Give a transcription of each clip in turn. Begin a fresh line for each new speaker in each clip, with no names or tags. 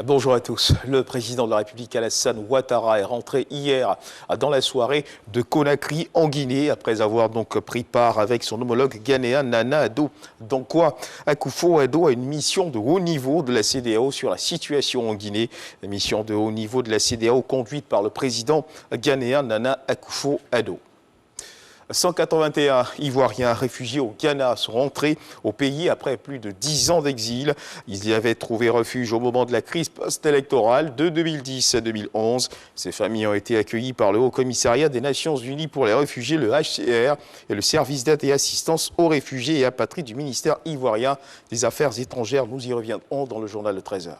Bonjour à tous. Le président de la République Alassane Ouattara est rentré hier dans la soirée de Conakry en Guinée après avoir donc pris part avec son homologue ghanéen Nana Addo Dankwa Akufo-Addo à une mission de haut niveau de la CEDEAO sur la situation en Guinée. La mission de haut niveau de la CEDEAO conduite par le président ghanéen Nana Akufo-Addo. 181 Ivoiriens réfugiés au Ghana sont rentrés au pays après plus de 10 ans d'exil. Ils y avaient trouvé refuge au moment de la crise post-électorale de 2010 à 2011. Ces familles ont été accueillies par le Haut Commissariat des Nations Unies pour les réfugiés, le HCR, et le service d'aide et assistance aux réfugiés et apatrides du ministère ivoirien des Affaires étrangères. Nous y reviendrons dans le journal de 13h.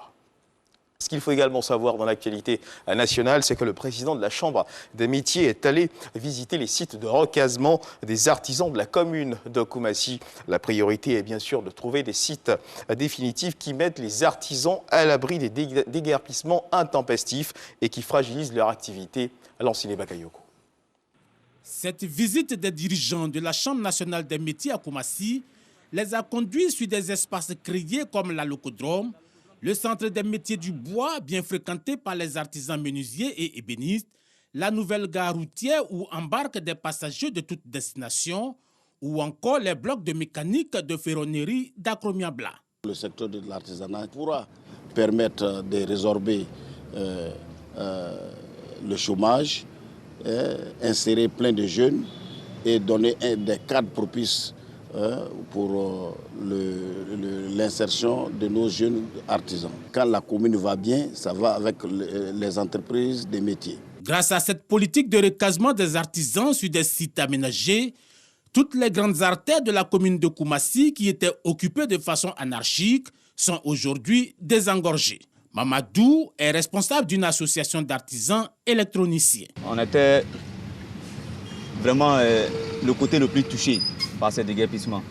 Ce qu'il faut également savoir dans l'actualité nationale, c'est que le président de la Chambre des métiers est allé visiter les sites de recasement des artisans de la commune de Koumassi. La priorité est bien sûr de trouver des sites définitifs qui mettent les artisans à l'abri des déguerpissements intempestifs et qui fragilisent leur activité. Lanciné Bakayoko.
Cette visite des dirigeants de la Chambre nationale des métiers à Koumassi les a conduits sur des espaces créés comme la Locodrome, le centre des métiers du bois, bien fréquenté par les artisans menuisiers et ébénistes, la nouvelle gare routière où embarquent des passagers de toutes destinations, ou encore les blocs de mécanique de ferronnerie d'Akromia-Bla.
Le secteur de l'artisanat pourra permettre de résorber le chômage, insérer plein de jeunes et donner des cadres propices pour l'insertion de nos jeunes artisans. Quand la commune va bien, ça va avec les entreprises des métiers.
Grâce à cette politique de recasement des artisans sur des sites aménagés, toutes les grandes artères de la commune de Koumassi qui étaient occupées de façon anarchique sont aujourd'hui désengorgées. Mamadou est responsable d'une association d'artisans électroniciens.
On était vraiment le côté le plus touché par ces déguerpissements,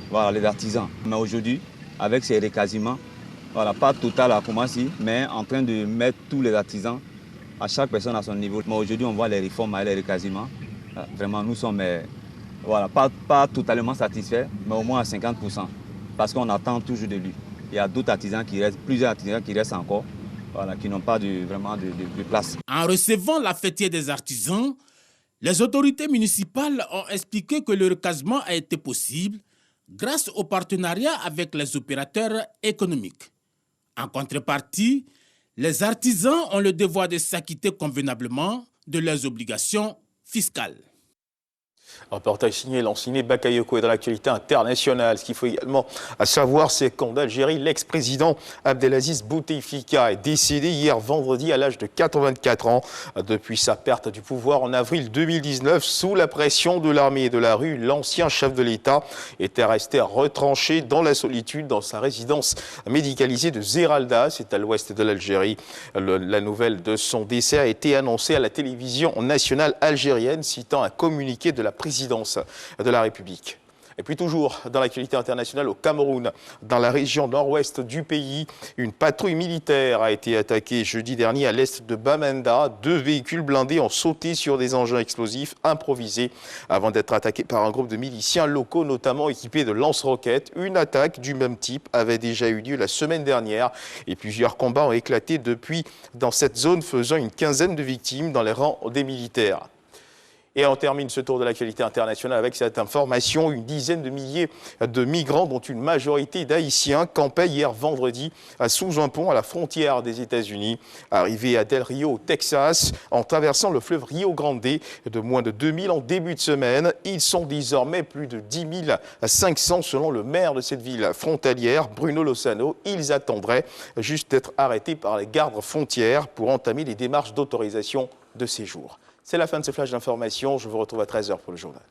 voilà, les artisans. Mais aujourd'hui, avec ces recasements, voilà, pas total à Koumassi, mais en train de mettre tous les artisans, à chaque personne à son niveau. Mais aujourd'hui, on voit les réformes et les recasements. Vraiment, nous sommes voilà, pas totalement satisfaits, mais au moins à 50%, parce qu'on attend toujours de lui. Il y a d'autres artisans qui restent, plusieurs artisans qui restent encore, voilà, qui n'ont pas vraiment de place.
En recevant la fêtière des artisans, les autorités municipales ont expliqué que le recasement a été possible grâce au partenariat avec les opérateurs économiques. En contrepartie, les artisans ont le devoir de s'acquitter convenablement de leurs obligations fiscales.
Reportage signé Lanciné Bakayoko est dans l'actualité internationale. Ce qu'il faut également savoir, c'est qu'en Algérie, l'ex-président Abdelaziz Bouteflika est décédé hier vendredi à l'âge de 84 ans. Depuis sa perte du pouvoir en avril 2019, sous la pression de l'armée et de la rue, l'ancien chef de l'État était resté retranché dans la solitude dans sa résidence médicalisée de Zeralda, c'est à l'ouest de l'Algérie. La nouvelle de son décès a été annoncée à la télévision nationale algérienne, citant un communiqué de la présidence de la République. Et puis toujours dans l'actualité internationale au Cameroun, dans la région nord-ouest du pays, une patrouille militaire a été attaquée jeudi dernier à l'est de Bamenda. 2 véhicules blindés ont sauté sur des engins explosifs improvisés avant d'être attaqués par un groupe de miliciens locaux, notamment équipés de lance-roquettes. Une attaque du même type avait déjà eu lieu la semaine dernière et plusieurs combats ont éclaté depuis dans cette zone, faisant une quinzaine de victimes dans les rangs des militaires. Et on termine ce tour de l'actualité internationale avec cette information. Une dizaine de milliers de migrants, dont une majorité d'Haïtiens, campaient hier vendredi sous un pont à la frontière des États-Unis. Arrivés à Del Rio, au Texas, en traversant le fleuve Rio Grande, de moins de 2000 en début de semaine. Ils sont désormais plus de 10 500 selon le maire de cette ville frontalière, Bruno Lozano. Ils attendraient juste d'être arrêtés par les gardes frontières pour entamer les démarches d'autorisation de séjour. C'est la fin de ce flash d'information. Je vous retrouve à 13h pour le journal.